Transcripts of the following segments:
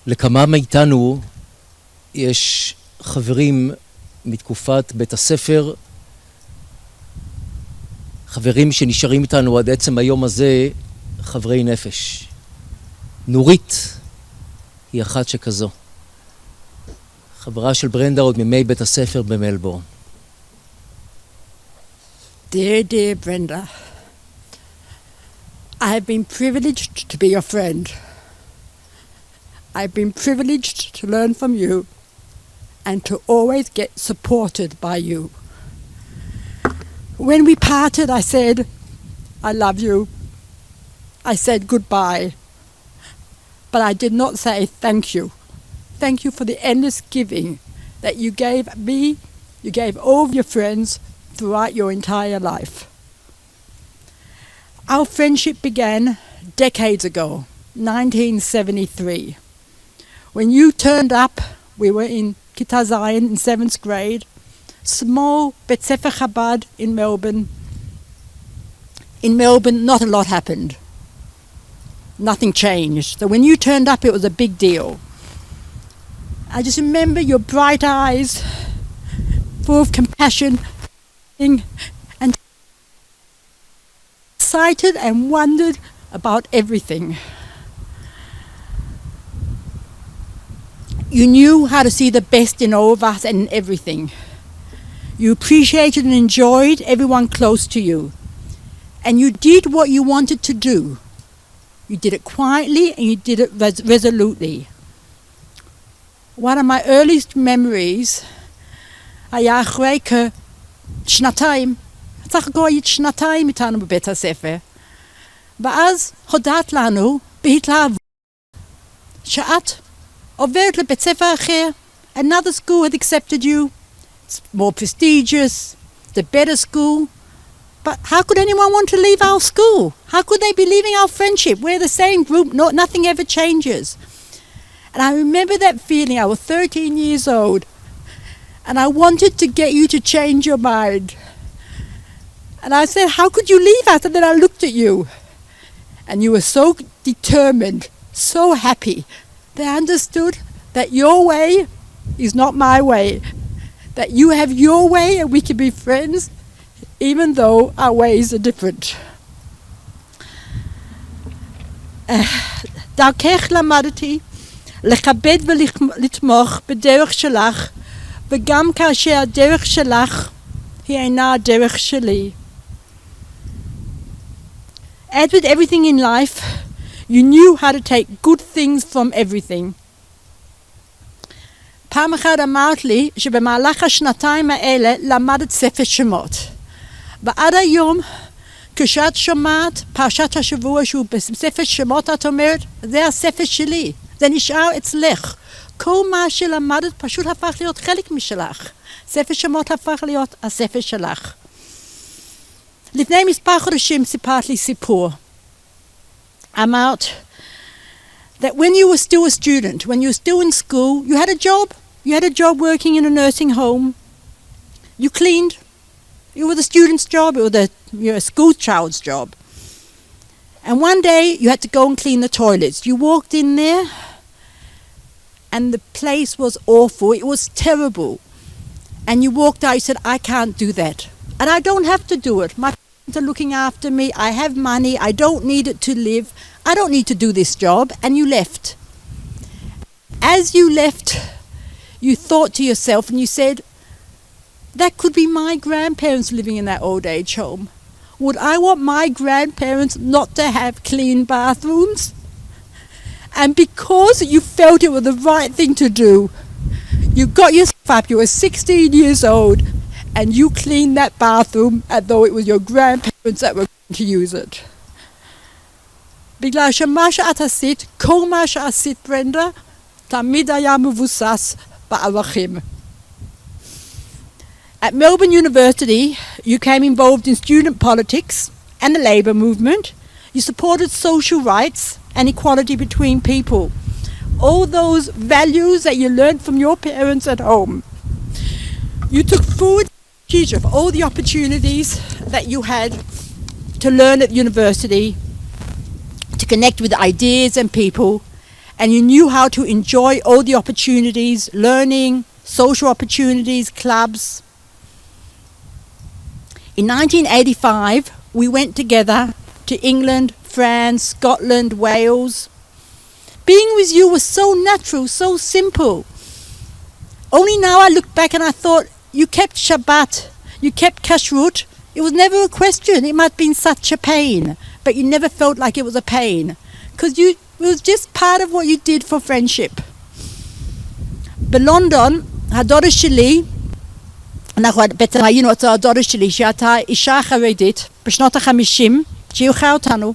לכמה מאיתנו יש חברים מתקופת בית הספר, חברים שנשארים איתנו עד עצם היום הזה, חברי נפש. נורית היא אחת שכזו. חברה של ברנדה עוד מימי בית הספר במלבורן. Dear, dear Brenda, I have been privileged to be your friend. I've been privileged to learn from you and to always get supported by you. When we parted, I said, I love you. I said goodbye. But I did not say thank you. Thank you for the endless giving that you gave me, you gave all of your friends throughout your entire life. Our friendship began decades ago, 1973. When you turned up, we were in Kita Zayin in 7th grade, small Bet Sefer Chabad in Melbourne. In Melbourne, not a lot happened. Nothing changed. So when you turned up, it was a big deal. I just remember your bright eyes, full of compassion, and excited and wondered about everything. You knew how to see the best in all of us and in everything. You appreciated and enjoyed everyone close to you. And you did what you wanted to do. You did it quietly and you did it resolutely. One of my earliest memories היה אחרי כשנתיים, צריך גויית שנתיים איתנו בבית הספר. ואז הודעת לנו בהתלהבות שאת עוברת לבית ספר אחר. Another school had accepted you. It's more prestigious. It's a better school. But how could anyone want to leave our school? How could they be leaving our friendship? We're the same group. Nothing ever changes. And I remember that feeling. I was 13 years old. And I wanted to get you to change your mind. And I said, how could you leave us? And then I looked at you. And you were so determined, so happy. They understood that your way is not my way. That you have your way and we can be friends, even though our ways are different. דרכך למדתי לכבד ולתמוך בדרך שלך, וגם כאשר הדרך שלך היא אינה הדרך שלי. As with everything in life, you knew how to take good things from everything. פעם אחת אמרת לי שבמהלך השנתיים האלה למדת ספר שמות. ועד היום, כשאת שומעת פרשת השבוע שהוא בספר שמות, את אומרת, זה הספר שלי, זה נשאר אצלך. כל מה שלמדת פשוט הפך להיות חלק משלך. ספר שמות הפך להיות הספר שלך. לפני מספר חודשים סיפרת לי סיפור. אמרת, that when you were still a student, when you were still in school, you had a job. You had a job working in a nursing home. You cleaned. It was a student's job. It was a school child's job. And one day you had to go and clean the toilets. You walked in there and the place was awful. It was terrible. And you walked out, you said, I can't do that. And I don't have to do it. My parents are looking after me. I have money. I don't need it to live. I don't need to do this job. And you left. As you left, you thought to yourself and you said, that could be my grandparents living in that old age home. Would I want my grandparents not to have clean bathrooms? And because you felt it was the right thing to do, you got yourself up, you were 16 years old, and you cleaned that bathroom as though it was your grandparents that were going to use it. בגלל שמה שאת עשית, כל מה שעשית, ברנדה, תמיד היה מבוסס בערכים. At Melbourne University, you came involved in student politics and the labour movement. You supported social rights and equality between people. All those values that you learned from your parents at home. You took full advantage of all the opportunities that you had to learn at university, to connect with ideas and people, and you knew how to enjoy all the opportunities, learning, social opportunities, clubs. In 1985, we went together to England, France, Scotland, Wales. Being with you was so natural, so simple. Only now I look back and I thought, you kept Shabbat, you kept Kashrut. It was never a question. It might have been such a pain, but you never felt like it was a pain, because it was just part of what you did for friendship. בלונדון, הדודה שלי, אנחנו בעצם היינו אצל הדודה שלי, שהייתה אישה חרדית בשנות ה-50, שהיוכה אותנו.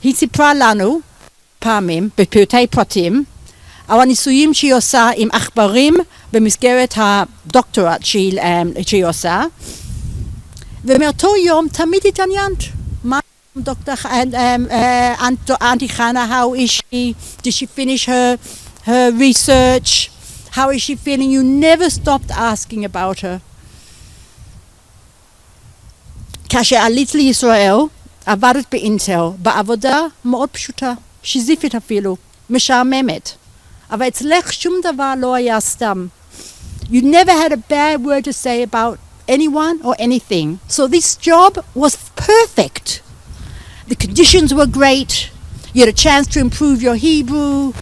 היא סיפרה לנו פעמים, בפרטי פרטים, על הניסויים שהיא עושה עם עכברים במסגרת הדוקטורט שהיא עושה, ומאותו יום תמיד התעניינת. מה דוקטור אנטי חנה, how is she, did she finish her research, how is she feeling? You never stopped asking about her. כאשר עלית לישראל, עבדת באינטל, בעבודה מאוד פשוטה, שיזיפית אפילו, משעממת. אבל אצלך שום דבר לא היה סתם. You never had a bad word to say about anyone or anything. So this job was perfect. The conditions were great. You had a chance to improve your Hebrew.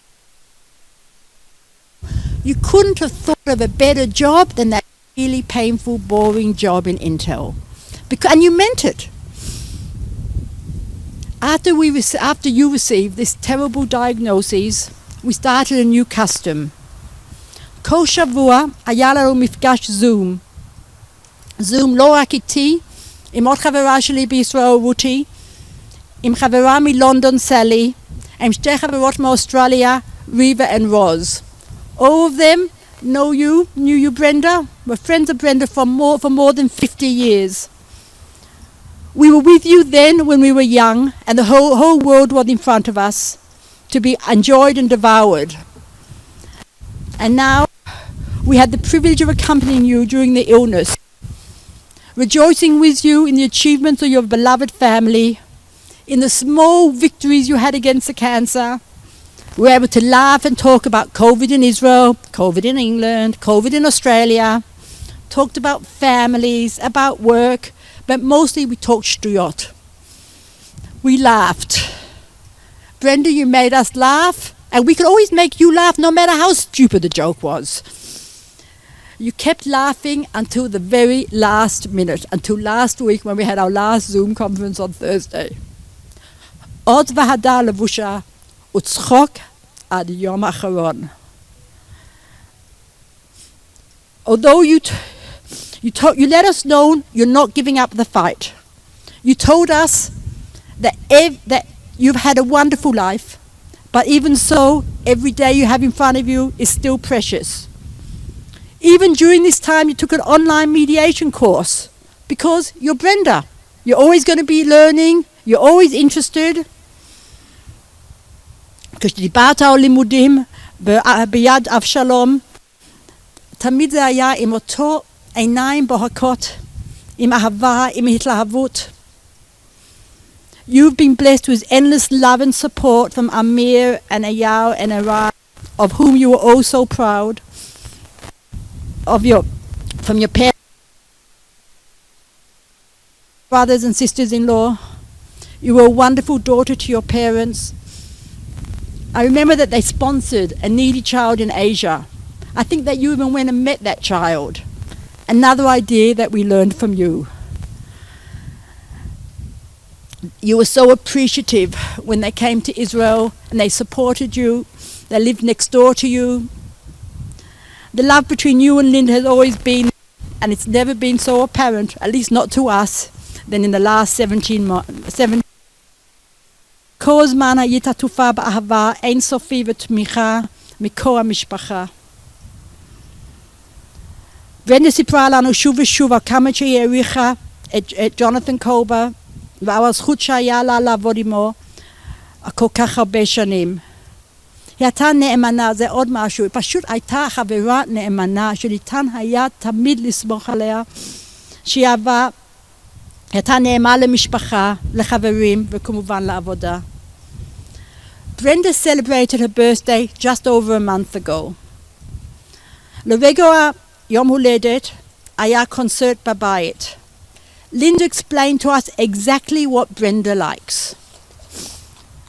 You couldn't have thought of a better job than that really painful, boring job in Intel. And you meant it. After you received this terrible diagnosis, we started a new custom. כל שבוע היה לנו מפגש זום. זום לא רק איתי, עם עוד חברה שלי בישראל, רותי, עם חברה מלונדון, סלי, עם שתי חברות מאוסטרליה, ריבה and Roz. All of them knew you, Brenda. We're friends of Brenda for more than 50 years. We were with you then when we were young, and the whole world was in front of us to be enjoyed and devoured. And now we had the privilege of accompanying you during the illness, rejoicing with you in the achievements of your beloved family, in the small victories you had against the cancer. We were able to laugh and talk about COVID in Israel, COVID in England, COVID in Australia, talked about families, about work, but mostly we talked shtuyot. We laughed. Brenda, you made us laugh, and we could always make you laugh no matter how stupid the joke was. You kept laughing until the very last minute, until last week when we had our last Zoom conference on Thursday. עוד והדר לבושה וצחוק עד יום האחרון. Although you let us know you're not giving up the fight. You told us that you've had a wonderful life, but even so, every day you have in front of you is still precious. Even during this time, you took an online mediation course because you're Brenda. You're always going to be learning. You're always interested. כשדיברת על לימודים ביד אבשלום, תמיד זה היה עם אותו עיניים בוהקות, עם אהבה, עם התלהבות. You've been blessed with endless love and support from Amir and Ayal and Ara, of whom you were all so proud, from your parents, brothers and sisters-in-law. You were a wonderful daughter to your parents. I remember that they sponsored a needy child in Asia. I think that you even went and met that child. Another idea that we learned from you. You were so appreciative when they came to Israel and they supported you. They lived next door to you. The love between you and Linda has always been, and it's never been so apparent, at least not to us, than in the last 17 months. כל הזמן היית עטופה באהבה אינסופי ותמיכה מכל המשפחה. ברנדה סיפרה לנו שוב ושוב על כמה שהיא העריכה את ג'ונתן קולבר ועל הזכות שהיה לה לעבוד עמו כל כך הרבה שנים. היא הייתה נאמנה, זה עוד משהו, היא פשוט הייתה חברה נאמנה שניתן היה תמיד לסמוך עליה, שהיא אהבה, הייתה נאמנה למשפחה, לחברים וכמובן לעבודה. Brenda celebrated her birthday just over a month ago. לרגע יום הולדת היה קונצרט בבית. Linda explained to us exactly what Brenda likes.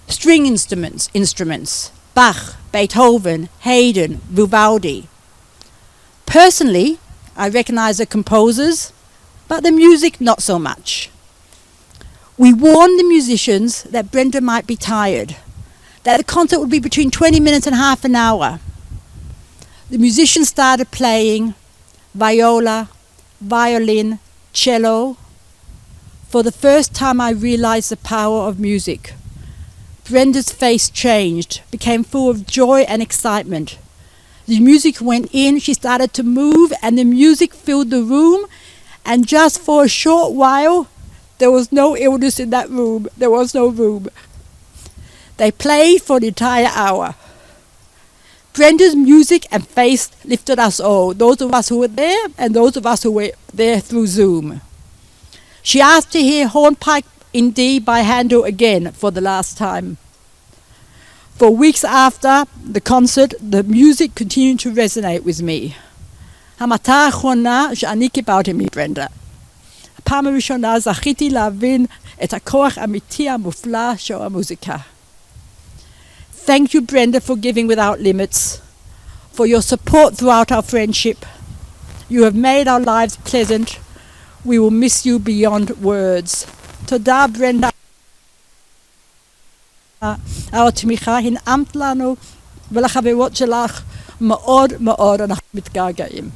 String instruments, Bach, Beethoven, Haydn, Vivaldi. Personally, I recognize the composers, but the music not so much. We warned the musicians that Brenda might be tired, that the concert would be between 20 minutes and half an hour. The musicians started playing viola, violin, cello. For the first time I realized the power of music. Brenda's face changed, became full of joy and excitement. The music went in, she started to move, and the music filled the room, and just for a short while, there was no illness in that room. There was no room. They played for the entire hour. Brenda's music and face lifted us all, those of us who were there and those of us who were there through Zoom. She asked to hear Hornpipe in D by Handel again for the last time. For weeks after the concert, the music continued to resonate with me. המטה האחרונה שאני קיבלתי מברנדה. הפעם הראשונה זכיתי להבין את הכוח האמיתי המופלא של המוזיקה. Thank you, Brenda, for giving without limits, for your support throughout our friendship. You have made our lives pleasant. We will miss you beyond words. תודה, ברנדה. התמיכה הנעמת לנו ולחברות שלך מאוד מאוד אנחנו מתגעגעים.